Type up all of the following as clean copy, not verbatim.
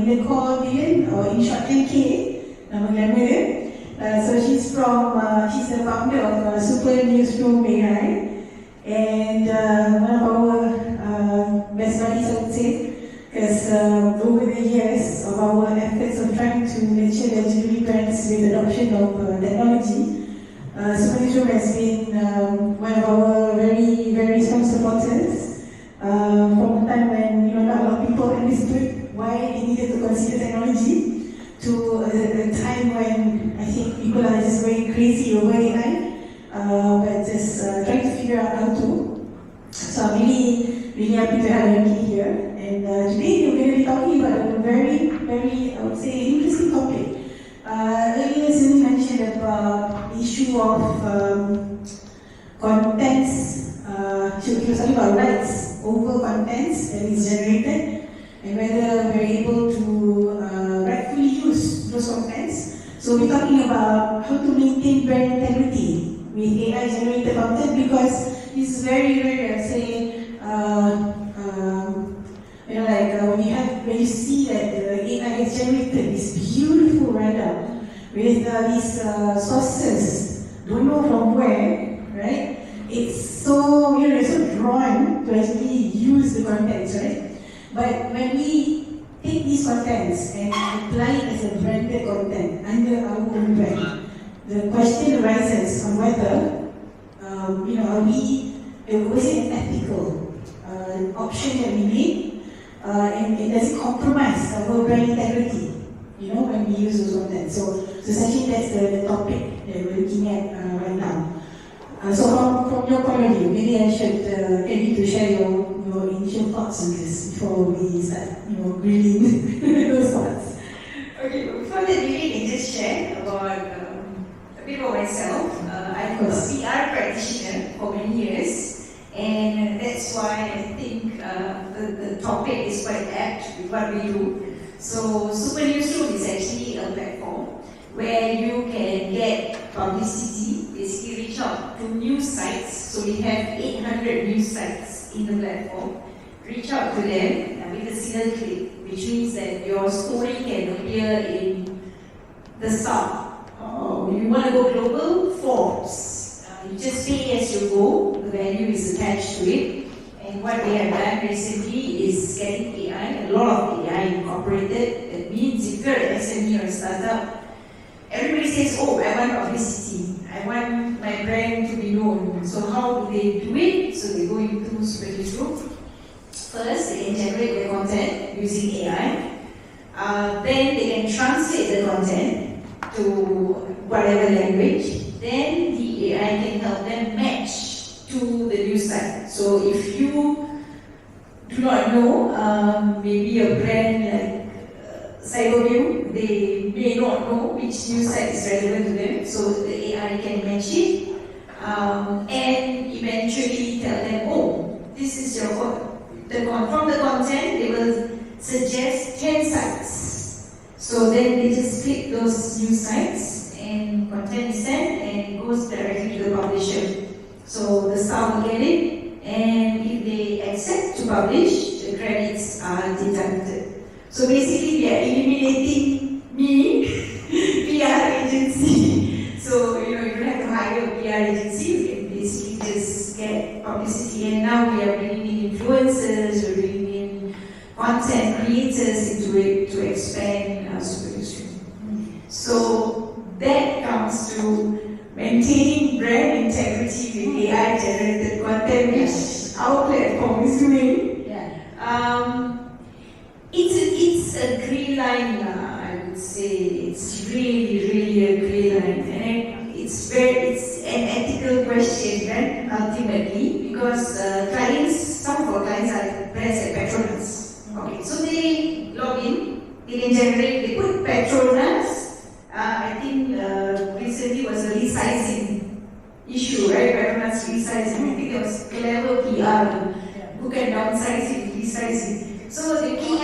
Manminder Kaur Dhillon, or in short MK, nama glamour dia. So she's the founder of Supernewsroom.AI, and one of our best buddies, I would say, because over the years of our efforts of trying to nurture legendary brands with adoption of technology, Supernewsroom has been one of our very, very strong supporters from the time when not a lot of people understood why they needed to consider technology, to a time when I think people are just going crazy over AI, but just trying to figure out how to. So I'm really, really happy to have you here. And today we're going to be talking about a very, very, I would say, interesting topic. Earlier, Cindy mentioned about the issue of contents. She was talking about rights over contents that is generated, and whether we're able to rightfully use those contents. So we're talking about how to maintain brand integrity with AI-generated content, because this is very, very, I say, when you see that the AI has generated this beautiful write-up with these sources, don't know from where, right? It's so, you're so drawn to actually use the contents, right? But when we take these contents and apply it as a branded content under our own brand, the question arises on whether, are we, was it an ethical option that we made? And does it compromise our brand integrity, when we use those contents? So essentially that's the topic that we're looking at right now. So from your point of view, maybe I should get you to share your initial thoughts on this before we start, grilling those thoughts. Okay, but before that, maybe I can just share about a bit about myself. I'm a PR practitioner for many years, and that's why I think the topic is quite apt with what we do. So Supernewsroom is actually a platform where you can get publicity, basically reach out to news sites. So we have 800 news sites in the platform. Reach out to them with a single click, which means that your story can appear in the South. You want to go global? Forbes. You just pay as you go, the value is attached to it. And what they have done recently is getting AI, a lot of AI incorporated. That means if you're an SME or a startup, everybody says, oh, I want publicity. I want my brand to be known. So how do they do it? So they go into Supernewsroom. First, they can generate their content using AI. Then they can translate the content to whatever language. Then the AI can help them match to the news site. So if you do not know, maybe a brand like Cyberview, they may not know which news site is relevant to them, so the AI can match it and eventually tell them, oh, this is your from the content, they will suggest 10 sites. So then they just click those news sites and content is sent and it goes directly to the publisher. So the star will get it, and if they accept to publish, the credits are deducted. So basically, we are eliminating me, PR agency. So you don't have to hire a PR agency. You can basically just get publicity. And now we are bringing in influencers, we're bringing in content creators into it to expand Supernewsroom. So that comes to maintaining brand integrity with AI-generated content, which our platform is doing. It's a grey line, I would say. It's really, really a grey line, and it's an ethical question, right? Ultimately, because some of our clients are brands like Petronas. Okay, so they log in, they can generate, they put Petronas. I think recently was a resizing issue, right? Petronas resizing. I think it was clever PR. Who can downsize it, resizing. So the key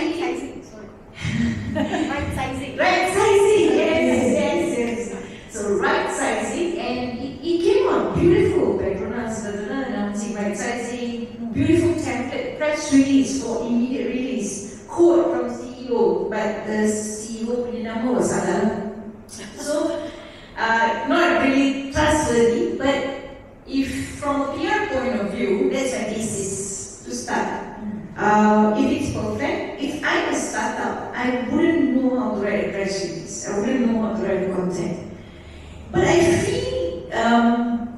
right sizing, yes. So right sizing, and it came out beautiful. Petronas announcing right sizing, beautiful template, press release for immediate release, quote from CEO. But the CEO punya nama was salah. So, not really trustworthy, but if from a PR point of view, that's my basis to start. If it's perfect, if I'm a startup, I wouldn't know how to write a press release. I wouldn't know how to write a content. But I feel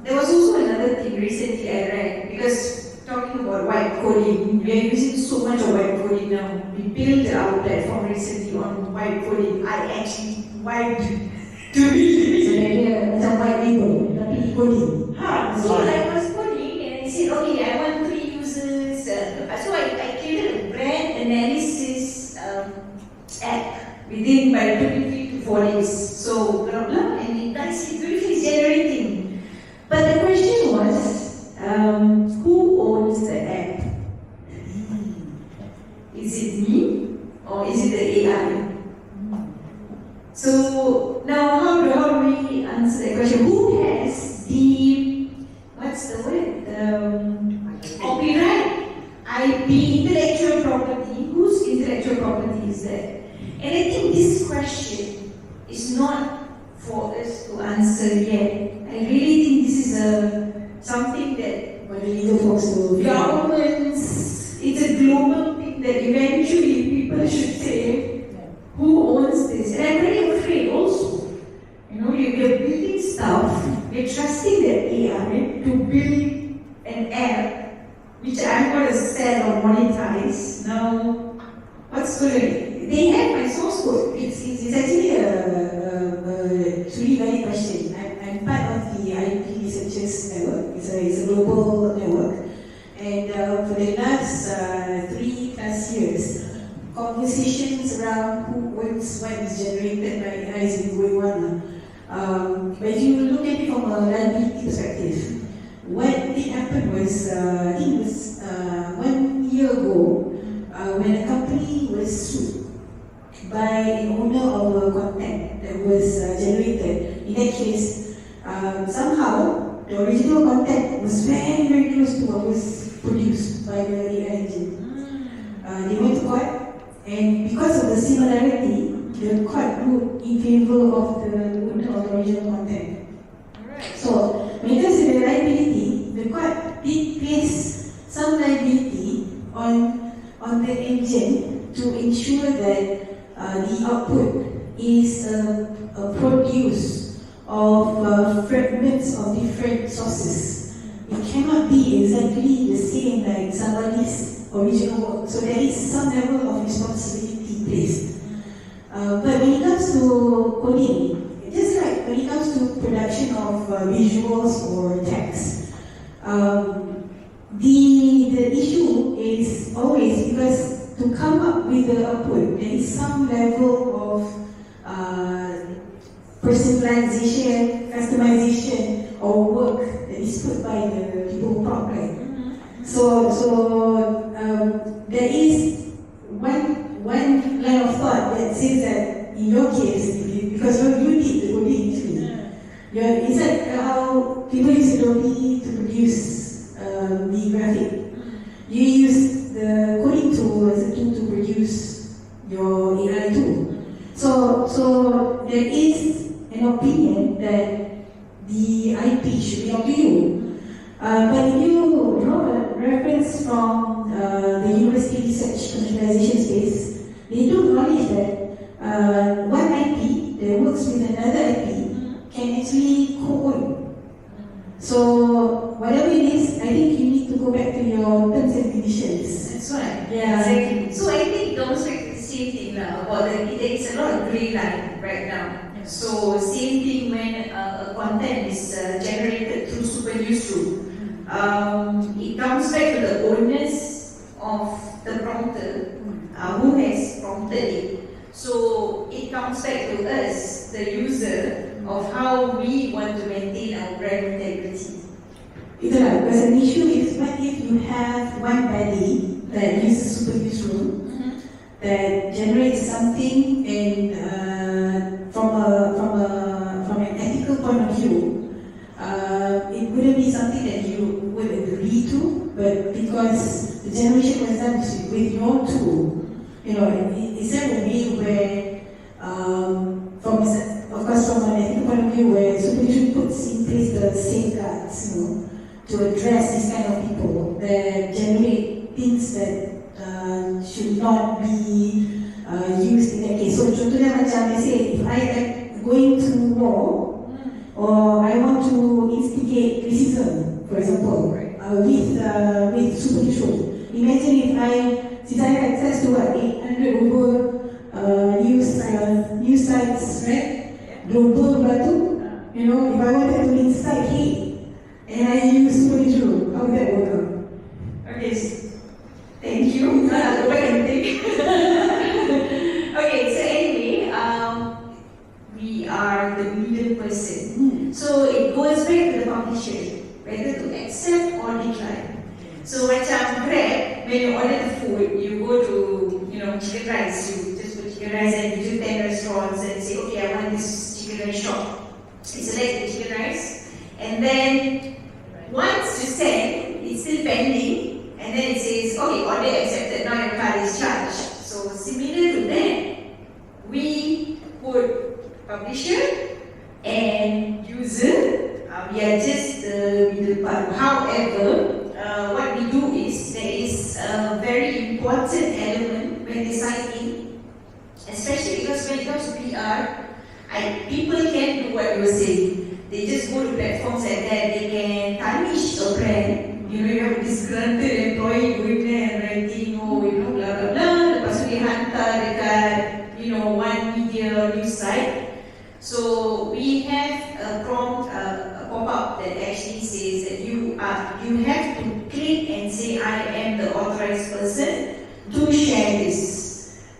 there was also another thing recently I read, because talking about white coding, we are using so much of white coding now. We built our platform recently on white coding. I actually wiped to be. So dia macam white label, tapi coding. So I was coding and I said, okay, I want 3 users. So I created a brand analysis app within by 23 to 4 days. So blah blah, and it does it beautifully, it's generating. But the question was, who owns the app? Is it me or is it the AI? So now how do we answer that question? Who has the, what's the word? Copyright, IP, intellectual property. Whose intellectual property is that? And I think this question is not for us to answer yet. I really think this is something that For the legal folks to governments, it's a global thing that eventually people should say, who owns this? And I'm very afraid also. You know, you're building stuff, you're trusting that AI to build an app which I'm going to sell or monetize. Now, what's going to, they have my source code. It's actually a truly valid question. I'm part of the IP Researchers Network. It's a global network. And for the last 3+ years, conversations around who owns what is generated by AI has been going on. But if you look at it from a liability perspective, what did happen was, I think it was 1 year ago, when a company was sued by the owner of a content that was generated. In that case, somehow the original content was very, very close to what was produced by the AI engine. They went to court, and because of the similarity, the court ruled in favor of the owner of the original content. So, when it comes to the liability, the court did place some liability on the engine to ensure that the output is a produce of fragments of different sources. It cannot be exactly the same like somebody's original work. So there is some level of responsibility placed. But when it comes to coding, just like when it comes to production of visuals or text, the issue is always because to come up with the output, there is some level of personalization, customization, or work that is put by the people who prompt, right? So there is one line of thought that says that in your case, because you did the coding actually, it's like how people use Adobe to produce the graphic. You use the coding tool as a tool to produce your AI tool. So there is an opinion that the IP should belong to you. But if you draw a reference from the university research commercialization space, they do acknowledge that one IP that works with another IP can actually co-own. So whatever it is, I think you need to go back to your terms and conditions. That's right. Yeah. Exactly. So I think it almost like the same thing now about it's a lot of grey line right now. So same thing when a content is generated through Supernewsroom. It comes back to the onus of the prompter who has prompted it. So it comes back to us, the user, of how we want to maintain our brand integrity. Itulah, because an issue is what if you have one body that uses Supernewsroom that generates something and from an ethical point of view, it wouldn't be something that you would agree to, but because the generation was done with your tool, is there a way where the safeguards, to address this kind of people that generate things that should not be used in that case. So contohnya macam, let's say, if I am going to war, or I want to instigate racism, for example, with Supernewsroom. Imagine if since I have access to 800 over news sites, right? Global batu, if I wanted to incite hate and I use Supernewsroom, how would that work out? Okay, thank you. I'll go back and think. Okay, so anyway, we are the middle person. So it goes back to the publisher, whether to accept or decline. So macam Grab, when you order the food, you go to, chicken rice, you just put chicken rice and you do 10 restaurants and say, okay, I want this chicken rice shop. You select the chicken rice, and then once you send, it's still pending, and then it says, okay, order accepted, now your card is charged. So similar to that, we put publisher and user, we are just the middle part. However, what we do is, there is a very important element when they sign in, especially because when it comes to PR, people can do what you were saying. They just go to platforms like that, they can tarnish a brand. You have a disgruntled employee going there and writing, blah blah blah, lepas tu dia hantar dekat, one media news site. So we have a prompt, a pop-up that actually says that you have to click and say, I am the authorized person to share this.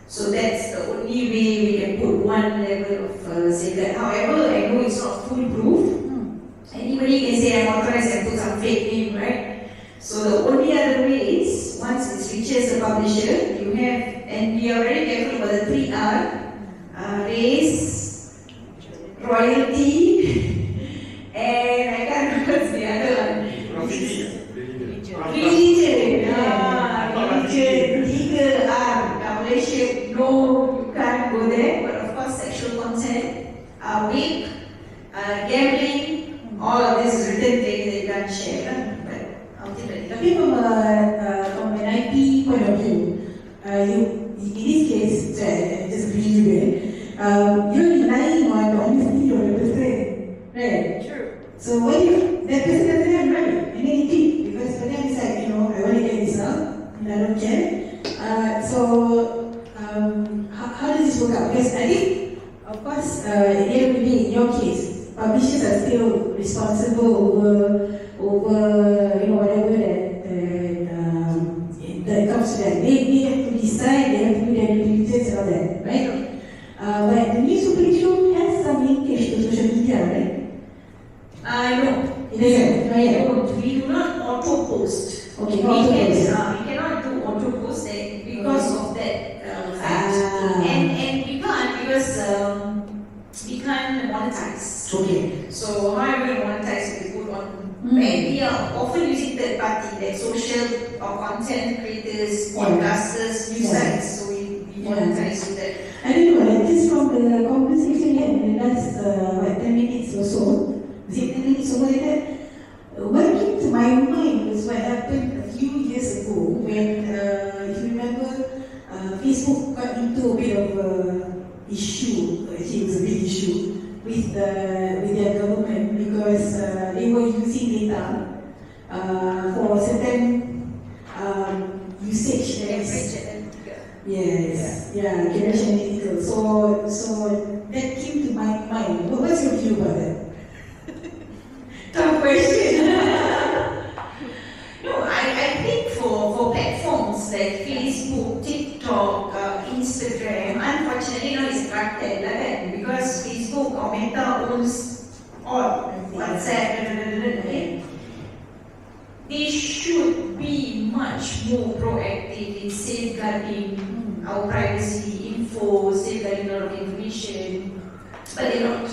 So that's the only way we can put one level of safeguard. However, I know it's not foolproof. Anybody can say I'm authorized and put some fake name, right? So the only other way is, once it reaches the publisher, you have, and we are very careful about the 3R, race, royalty, and I can't remember what's the other one. Religion. Religion, legal R, Malaysia, no, you can't go there. But of course, sexual content, rape, gambling, all of this is written things that you can't share. But ultimately, from an IP point of view, in this case, just briefly, you're relying on the honesty of the person, right? True. So when that person doesn't have right, and then you keep, because for them it's like, I want to get this out, and I don't care. How does this work out? Because I think, of course, at the end of the day, in your case, publishers are still responsible over whatever that comes to them. They have to decide, they have to do their due diligence and all that, right? But the new Supernewsroom has some linkage to social media, right? No. It isn't? We do not auto-post. Okay, we cannot do auto-post because of that fact. And we can't because we can't monetize. Okay. So how are we going to monetize if we put on? And we are often using third party, like social or content creators, podcasters, news sites. So we monetize with that. I don't know, like just from the conversation in the last 10 minutes or so, is it 10 minutes or like that? What came to my mind was what happened a few years ago when, if you remember, Facebook got into a bit of an issue. Actually, it was a big issue with their government because they were using data for certain usage that is. Yes, Cambridge Analytica. So that came to my mind. What's your view about that? Tough question. No, I think for platforms like Facebook, TikTok, Instagram, unfortunately, it's cartel like that because Facebook or Meta owns all WhatsApp. They should be much more proactive in safeguarding our privacy, info, safeguarding a lot of information, but they're not.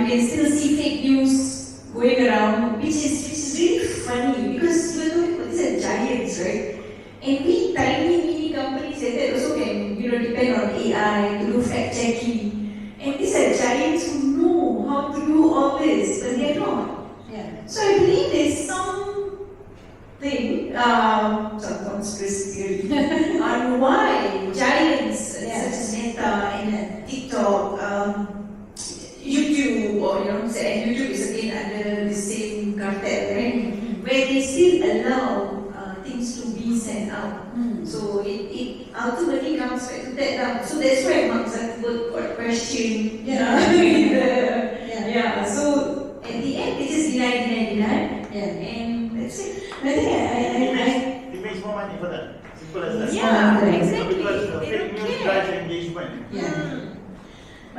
You can still see fake news going around, which is really funny because these are giants, right? And we tiny mini companies like that also can depend on AI to do fact checking. And these are giants who know how to do all this, but they're not. Yeah. So I believe there's something, some conspiracy theory on why giants such as Meta and TikTok, YouTube, or say YouTube is again under the same cartel, right? Where they still allow things to be sent out. So it ultimately comes back to that. So that's why Mark Zuckerberg got questioned. So at the end, they just deny. And that's it. I think it makes more money for them. Simple as that. Yeah, exactly. Because They fake don't news care. drives engagement. I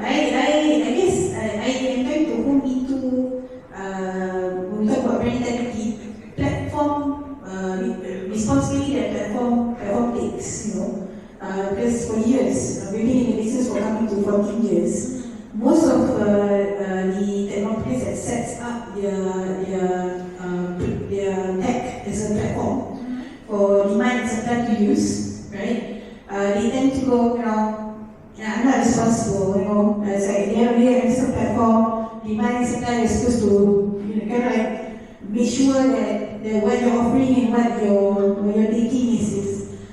guess I am trying to hone into when we talk about brand integrity, platform responsibility that platform takes, because for years, we've been in the business for coming to 14 years. Most of the technologies that sets up their tech as a platform for demand and supply to use, right? They tend to go, I'm not responsible, it's like they have a platform, demand and supply is supposed to, kind of like make sure that what you're offering and what you're taking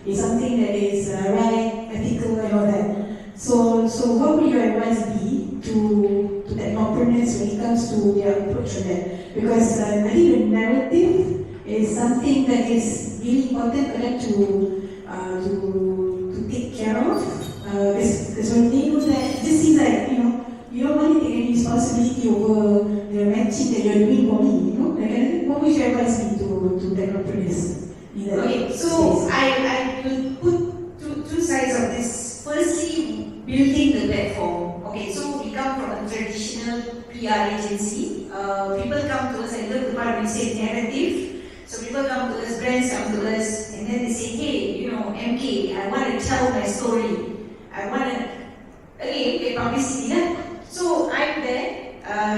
is something that is right, ethical and all that. So what would your advice be to technopreneurs when it comes to their approach to that? Because I think the narrative is something that is really important for them to take care of. Because when they do that, it just seems like, you don't want to take any responsibility over the matching that you're doing for me, what would your advice be to technopreneurs? Okay, so I will put two sides of this. Firstly, building the platform. Okay, so we come from a traditional PR agency. People come to us and look at what we say narrative. So people come to us, brands come to us, and then they say, hey, MK, I want to tell my story. I want to, get publicity. So I'm there,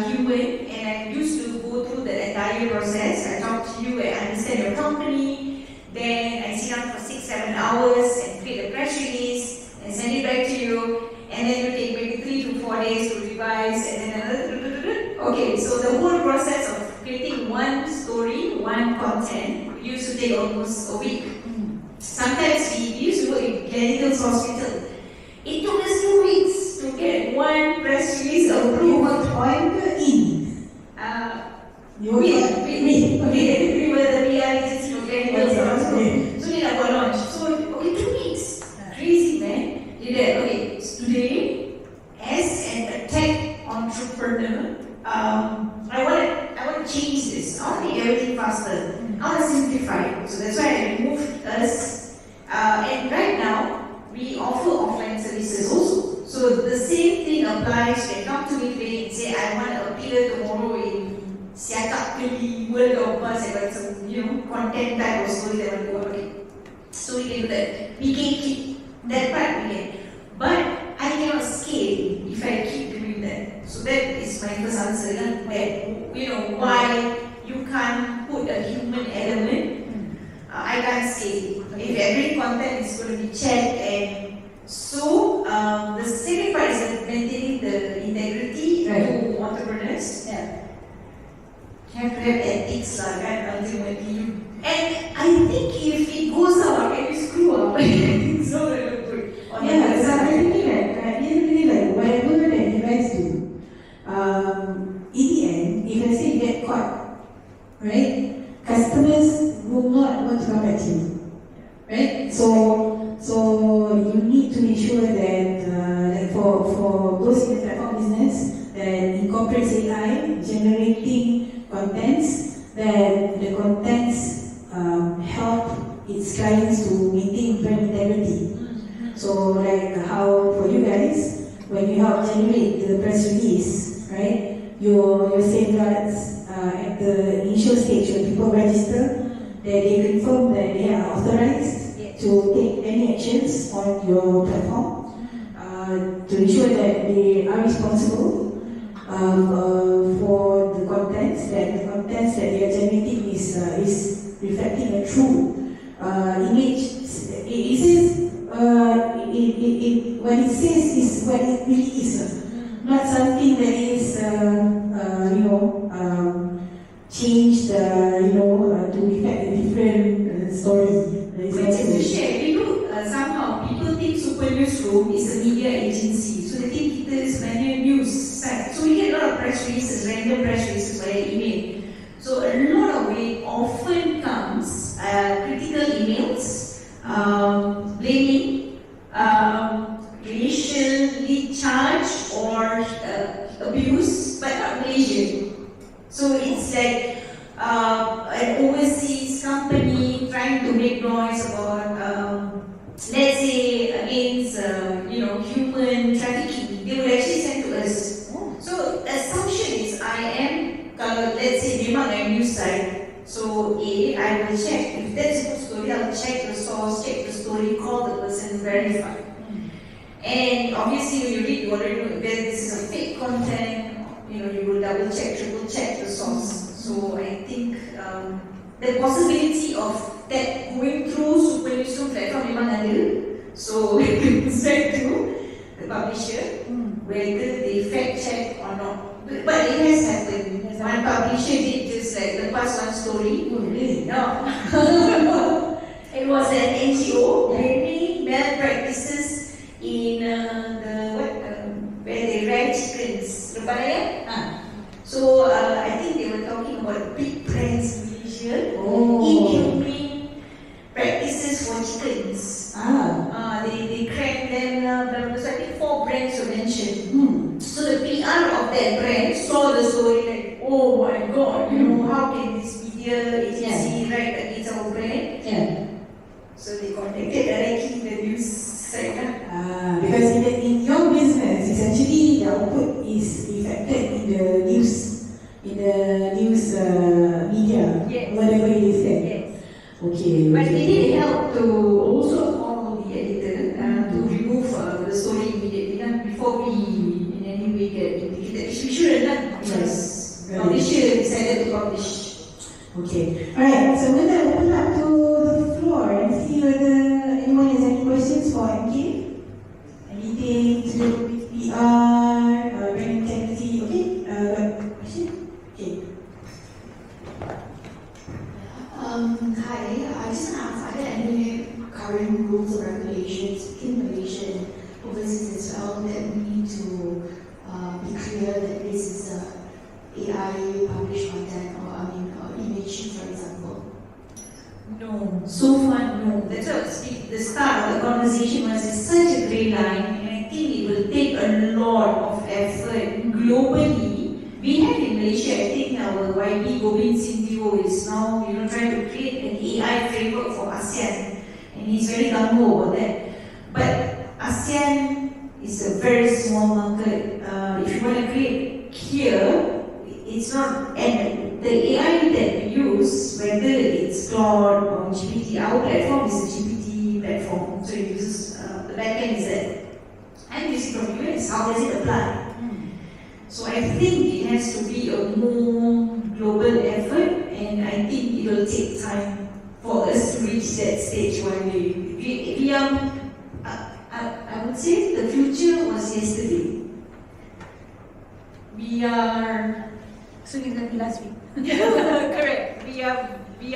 human, and I used to go through the entire process. I talk to you, I understand your company, then I sit down for 6-7 hours and create a press release and send it back to you, and then you take maybe 3 to 4 days to revise, and then another. Okay, so the whole process of creating one story, one content, used to take almost a week. Sometimes we used to work in Gleneagles Hospital. It took us 2 weeks to get one press release approved. You worked on the in. We were the PR agency for Gleneagles Hospital. So we got launch. So 2 weeks. Crazy, man. Did that. Okay, today, as an tech entrepreneur, I want to change this. I want to make everything faster. I want to simplify it. So that's why I removed us. And right now, we offer offline services also. So the same thing applies. They come to me today and say, I want to appear tomorrow in Siakap Keli, World of Bus, and got some content type of story that I want to go about. So we can do that. We can keep that part we can. But I cannot scale if I keep doing that. So that is my first answer. That why you can't put a human element. I can't scale. If every content is going to be checked, and so the second part is maintaining the integrity to entrepreneurs. Have to have ethics, ultimately. And I think if it goes out and you screw up, it's not going to look good. So I really like whatever that you guys do. In the end, if I say you get caught, right? Customers will not want to come back to you, right? So you need to make sure that, like for those in the platform business, that incorporates AI, generating contents, that the contents help its clients to maintain brand integrity. So like how for you guys, when you help generate the press release, right? Your safeguards at the initial stage when people register, that they confirm that they are authorized to take any actions on your platform, to ensure that they are responsible for the contents that they are generating is reflecting a true image. It says what it says is what it really is, not something that is changed, to reflect a different story. But just to share, somehow people think Supernewsroom is a media agency, so they think it is many news site. So we get a lot of press releases, random press releases via email. So a lot of it often comes critical emails, blaming, racially charged or abuse, but not Malaysian. So it's like an overseas company trying to make noise about, let's say, against human trafficking. They would actually send to us. So the assumption is I am, let's say, memang a news site. So I will check. If that's a good story, I will check the source, check the story, call the person, verify. And obviously when you read, you already know if this is a fake content, you will double check, triple check the source. So I think the possibility of that going through Supernewsroom platform memang ada. So we can send to the publisher whether they fact check or not. But it has happened. One publisher did just like the past one story. Oh, really? No. It was an NGO blaming malpractices in where they ran chickens. So I think they were talking about big brands in Malaysia, inhumane practices for chickens. They cranked them. So I think 4 brands were mentioned. So the PR of that brand saw the story like, oh my God, how can this media agency write against our brand? So they contacted directly the news site. Because in your business, essentially the output is reflected in the news media, whatever it is there. Yes. Okay. But it did help to also call the editor to remove the story immediately before we in any way get indicated. We shouldn't have because publisher decided to publish. Okay. Alright, so we're going to open up to the floor and see whether anyone has any questions for MK. Anything to do with PR, brand integrity. Okay, question? Okay. Hi, I just want to ask, are there any current rules or regulations in Malaysia and overseas as well that we need to be clear that this is AI published content or image, for example? No, so far no. That's what the start of the conversation was. It's such a grey line, and I think it will take a lot of effort globally. We have in Malaysia, I think our YB Gobind Sindhu is now trying to create an AI framework for ASEAN, and he's very gung-ho about that. But ASEAN is a very small market. If you want to create here, it's not, and the AI that we use, whether it's Claude or GPT, our platform is a GPT platform, so it uses the backend is that. I'm using from US. How does it apply? So I think it has to be a more global effort, and I think it will take time for us to reach that stage one day. We I would say the future was yesterday. We are. So it's going to be last week. Correct. We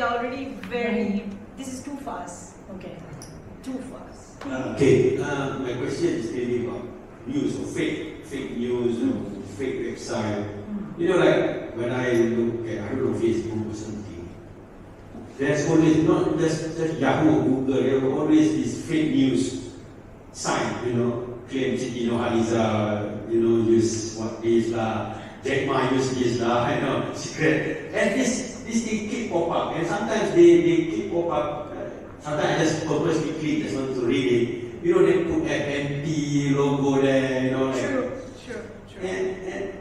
are already very. This is too fast. Okay. Too fast. Okay. My question is really about news or fake news or fake website. Like when I look at Facebook or something, there's always not just Yahoo or Google. There are always this fake news site. Claim Haliza, use what is Jack Ma use this secret. And this they keep pop up, and sometimes they keep pop up. Sometimes I just purposely click just want to read it. They put FMP logo there. True. And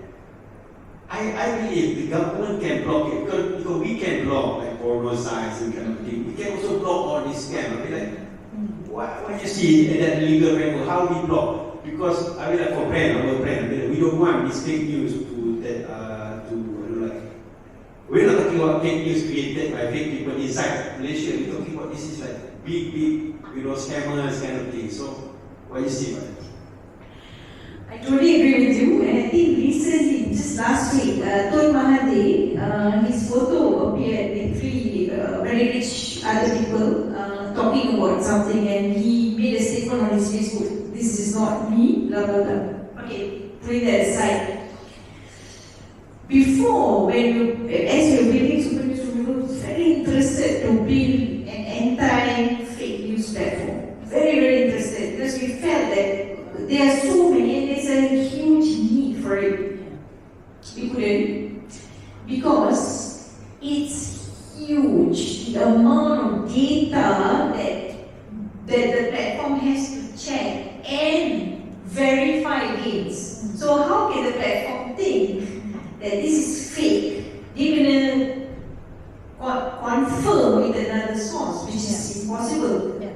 I believe the government can block it because we can block like porno sites and kind of thing. We can also block all this scam. I mean, what you see in that legal framework, how we block? Because I mean, like for our brand, we don't want this fake news we're not talking about fake news created by fake people inside Malaysia. We're talking about this is like big, scammers kind of thing. So, what do you see about it? I totally agree with you, and I think recently, just just last week, Tun Mahathir, his photo appeared with three very rich other people talking about something, and he made a statement on his Facebook. This is not me, blah blah blah. Okay, putting that aside. Before, as we were building Supernewsroom, we were very interested to build an anti-fake news platform. Very, very interested, because we felt that there are so many and there's a huge need for it. We couldn't, because it's huge. The amount of data that the platform has to check and verify against. So how can the platform think that this is fake? They're gonna confirm with another source, which is impossible. Yeah.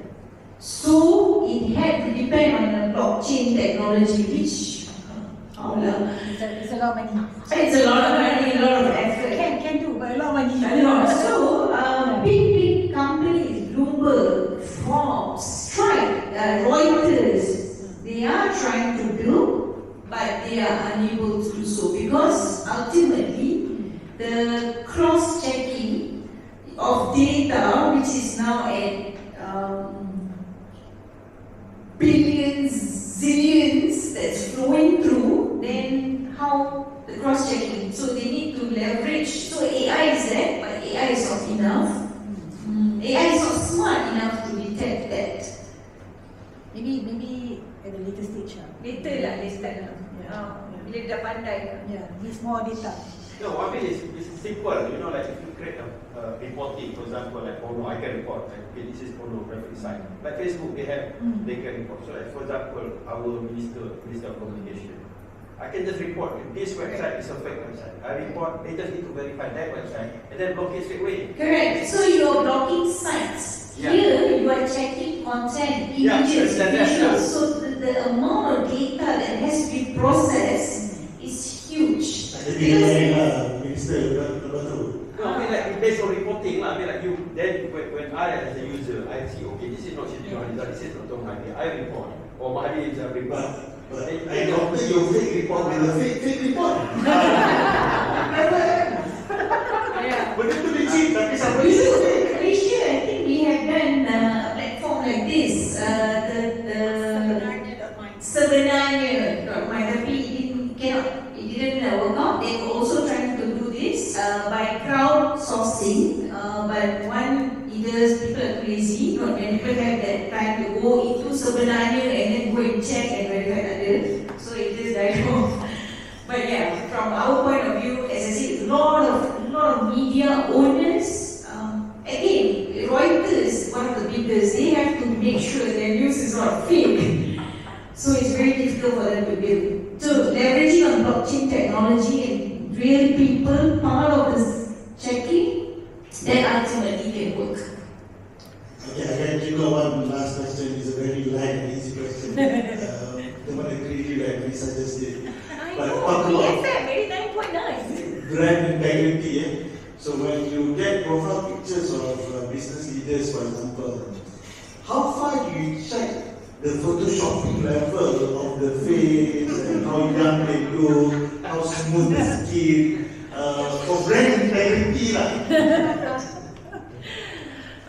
So it had to depend on the blockchain technology, which It's a lot of money. it's a lot of money, a lot of effort. Can do, but a lot of money. I know. So big companies, Bloomberg, Forbes, Reuters, they are trying to do, but they are unable to do so, because ultimately the cross-checking of data, which is now at billions, zillions that's flowing through, then how the cross-checking? So they need to leverage. So AI is there, but AI is not enough. AI is not smart enough to detect that. Maybe at the later stage. Later lah, dia start lah. Bila dia dah pandai lah. Yeah, needs more data. No, I mean it's simple. You know, like if you create a reporting, for example, like porno, I can report. Like, okay, this is pornographic site. Like Facebook, they can report. So, like for example, our Minister of Communication, I can just report this website is a fake website. I report. They just need to verify that website and then block it straight away. Correct. So you are blocking sites. Yeah. Here you are checking content, images, visuals. So the amount of data that has to be processed is huge. Minister, no, I mean like based on reporting lah. I mean like then when I as a user, I see okay, this is not Siti Nurhaliza, this is not Tuan Mahathir. I report or Mahathir is a report. But I compare your fake report with a fake report. Benda tu legit tapi siapa We isi? Malaysia, I think we have done a platform like this. Sebenarnya.my, tapi it didn't work out. They were also trying to do this by crowdsourcing, but either people are too lazy, not many people have that time to go into sebenarnya and then go and check and verify others. So it just died off. But yeah, from our point of view, as I said, a lot of media owners, again, Reuters, one of the biggest, they have to make sure their news is not fake. So it's very difficult for them to build. So leveraging on blockchain technology and real people, part of this checking, that ultimately can work. Okay, I can think of one last question. It's a very light and easy question. The one that really rightly suggested. I know, BFM, very 9.9. Brand integrity. So when you get profile pictures of business leaders, for example, how far do you check the photoshopping level of the face and how young they look, how smooth the skin, for brand integrity lah.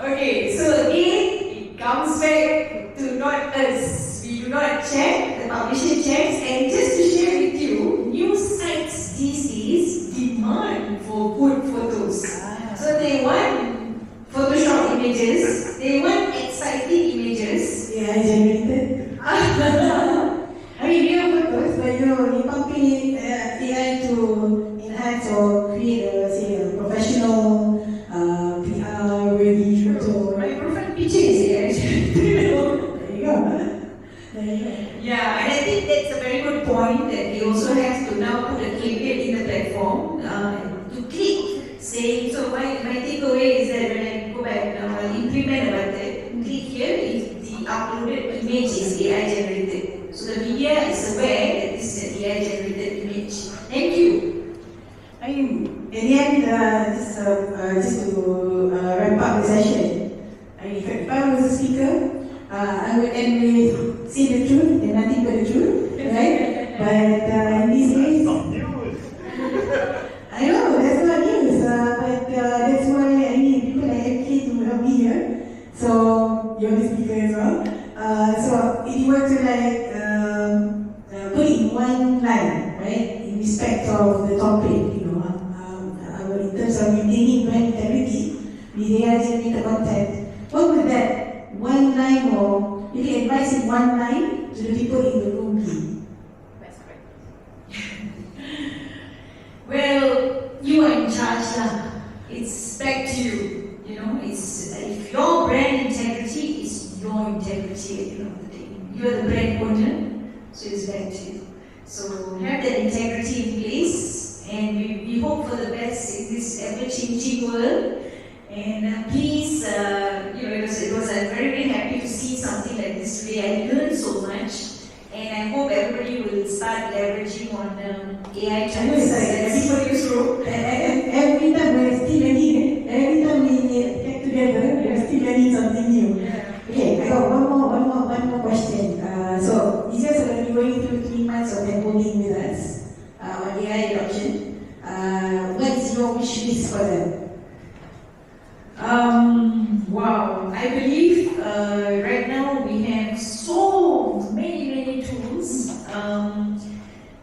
Okay, so again, it comes back to not us. We do not check, the publisher checks, and just to share with you, news sites these days demand for good photos. So they want Photoshop images, they want exciting images. AI generated. I mean, real photos, but you can't pay AI to enhance or create a professional PR ready photo. My profile picture is AI generated. There you go. Yeah, and I think that's a very good point that we also have to now put a caveat in the platform to click saying, so my takeaway is that when I go back now, I'll implement about that. Click here if the uploaded image is AI generated. So the media is aware that this is an AI generated image. Thank you. I mean, in the end, just to wrap up the session, if I was a speaker, I would end with say the truth and nothing but the truth, right? But in these days, one line, right, in respect of the topic, in terms of maintaining brand integrity with AI-generated content, what would that one line or really advice in one line to the people in the room be? That's correct. Well, you are in charge now. It's back to you. It's if your brand integrity is your integrity at the end of the day. You're the brand owner, so it's back to you. So have that integrity in place, and we hope for the best in this ever-changing world. And please, it was very, very happy to see something like this today. I learned so much, and I hope everybody will start leveraging on AI tools at Supernewsroom. Every time we're still learning, every time we get together, we're still learning something new. Yeah. Okay, I got one more question. So, you guys are going to be going through 3 months of handholding with us on AI adoption. What's your wish list for them? Wow, I believe right now we have so many tools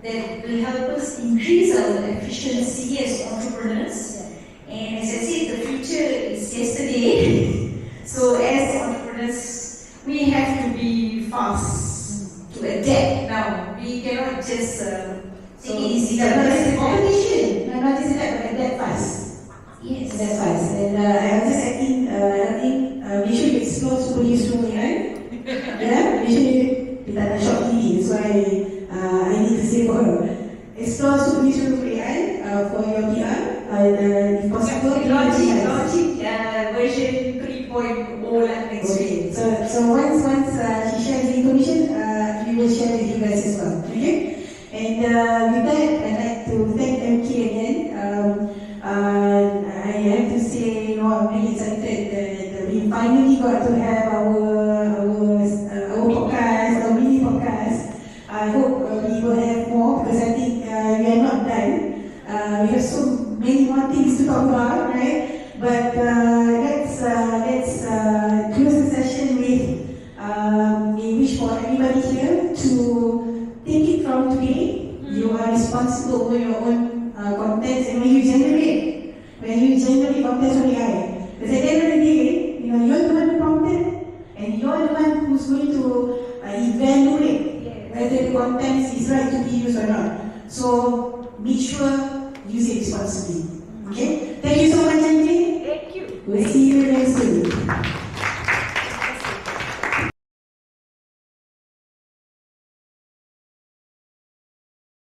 that will help us increase our efficiency as entrepreneurs. And as I said, the future is yesterday. So as entrepreneurs, we have to be fast to adapt now. We cannot just take it easy. Not just competition, not just that, but adapt fast. Yes. That's fast. And I was just adding, we should explore Supernewsroom.AI. Yeah, we should, kita nak short TV, that's why I need to say for her. Explore Supernewsroom.AI for your PR, if possible. Launching version 3.0 next week. So once she shares the information, we will share with you guys as well. Okay? And with that, I'd like to thank MK again. I have to say, I'm really excited that we finally got to have our podcast, our mini podcast. I hope we will have more, because I think we are not done. We have so many more things to talk about, right? But let's close the session with a wish for everybody here to take it from today. You are responsible for your own contents, and when you generate contents on AI. Because at the end of the day, you're the one who prompted, and you're the one who's going to evaluate whether the content is right to be used or not. So make sure use it responsibly. Okay? Thank you so much, Angie. Thank you. We'll see you very soon.